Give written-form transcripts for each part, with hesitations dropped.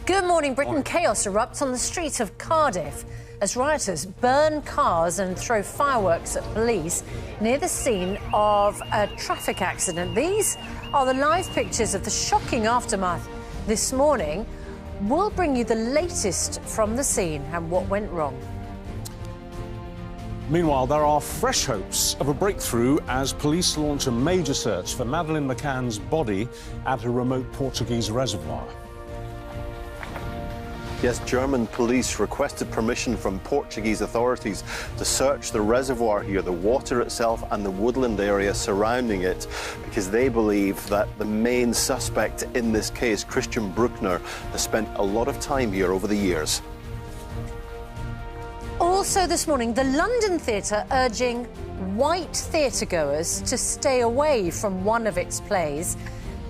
Good morning, Britain. Chaos erupts on the streets of Cardiff as rioters burn cars and throw fireworks at police near the scene of a traffic accident. These are the live pictures of the shocking aftermath this morning. We'll bring you the latest from the scene and what went wrong. Meanwhile, there are fresh hopes of a breakthrough as police launch a major search for Madeleine McCann's body at a remote Portuguese reservoir. Yes, German police requested permission from Portuguese authorities to search the reservoir here, the water itself and the woodland area surrounding it, because they believe that the main suspect in this case, Christian Bruckner, has spent a lot of time here over the years. Also this morning, the London Theatre urging white theatregoers to stay away from one of its plays.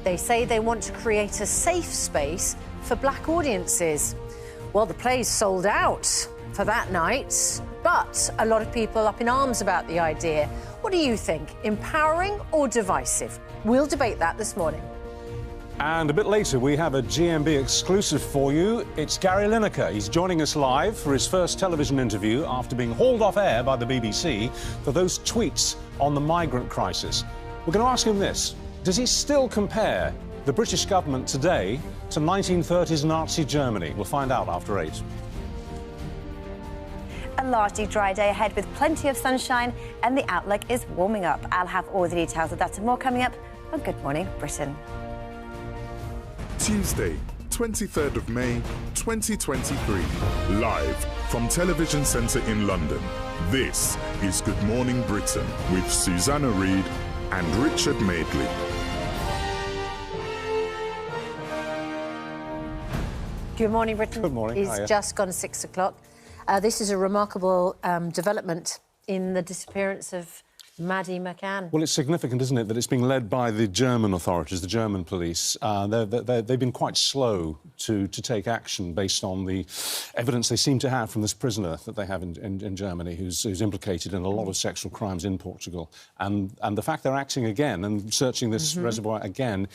They say they want to create a safe space for black audiences. Well, the play's sold out for that night, but a lot of people up in arms about the idea. What do you think? Empowering or divisive? We'll debate that this morning. And a bit later, we have a GMB exclusive for you. It's Gary Lineker. He's joining us live for his first television interview after being hauled off air by the BBC for those tweets on the migrant crisis. We're going to ask him this. Does he still compare the British government today to 1930s Nazi Germany? We'll find out after 8. A largely dry day ahead with plenty of sunshine and the outlook is warming up. I'll have all the details of that and more coming up on Good Morning Britain. Tuesday, 23rd of May, 2023. Live from Television Centre in London. This is Good Morning Britain with Susanna Reid and Richard Madeley. Good morning, Britain. Good morning. It's just gone 6 o'clock. This is a remarkable development in the disappearance of Maddie McCann. Well, it's significant, isn't it, that it's being led by the German authorities, the German police. They've been quite slow to take action based on the evidence they seem to have from this prisoner that they have in Germany who's implicated in a lot of sexual crimes in Portugal. And the fact they're acting again and searching this reservoir again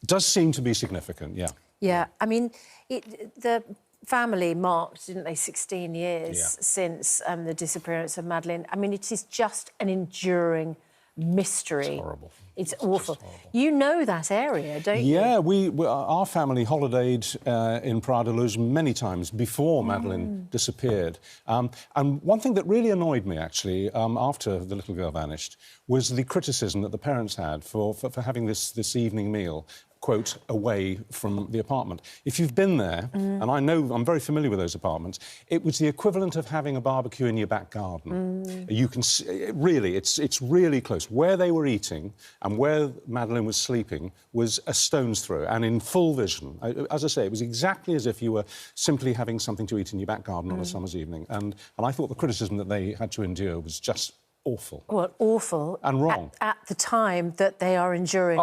does seem to be significant, yeah. Yeah, I mean, the family marked, didn't they, 16 years since the disappearance of Madeline. I mean, it is just an enduring mystery. It's horrible. It's awful. You know that area, don't you? Yeah, our family holidayed in Praia da Luz many times before Madeline disappeared. And one thing that really annoyed me, actually, after the little girl vanished, was the criticism that the parents had for having this evening meal, quote, away from the apartment. If you've been there, and I know, I'm very familiar with those apartments, it was the equivalent of having a barbecue in your back garden. You can see, really, it's really close. Where they were eating and where Madeline was sleeping was a stone's throw and in full vision. As I say, it was exactly as if you were simply having something to eat in your back garden on a summer's evening. And I thought the criticism that they had to endure was just awful. Well, awful. And wrong. At the time that they are enduring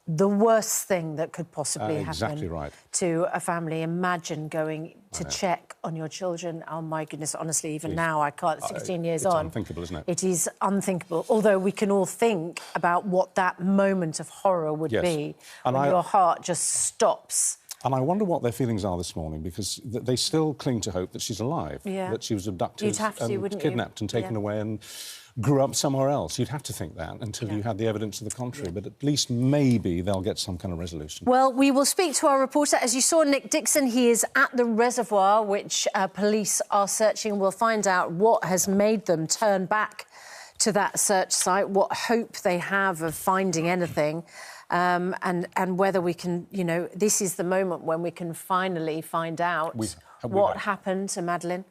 the worst thing that could possibly happen to a family. Imagine going to check on your children. Oh, my goodness, honestly, even now, I can't, 16 years on. It's unthinkable, isn't it? It is unthinkable, although we can all think about what that moment of horror would be when your heart just stops. And I wonder what their feelings are this morning, because they still cling to hope that she's alive, that she was abducted and kidnapped and taken away and grew up somewhere else. You'd have to think that until you had the evidence to the contrary, but at least maybe they'll get some kind of resolution. Well, we will speak to our reporter. As you saw, Nick Dixon, he is at the reservoir, which police are searching. We'll find out what has made them turn back to that search site, what hope they have of finding anything. And whether we can, you know, this is the moment when we can finally find out what happened to Madeline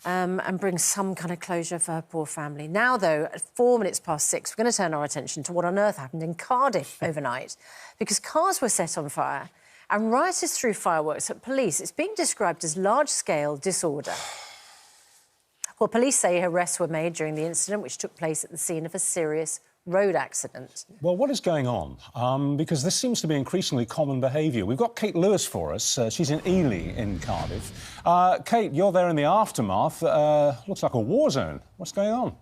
and bring some kind of closure for her poor family. Now, though, at 4 minutes past 6, we're going to turn our attention to what on earth happened in Cardiff overnight, because cars were set on fire and rioters threw fireworks at police. It's being described as large-scale disorder. Well, police say arrests were made during the incident, which took place at the scene of a serious road accident. Well, what is going on? Because this seems to be increasingly common behaviour. We've got Kate Lewis for us. She's in Ely in Cardiff. Kate, you're there in the aftermath. Looks like a war zone. What's going on?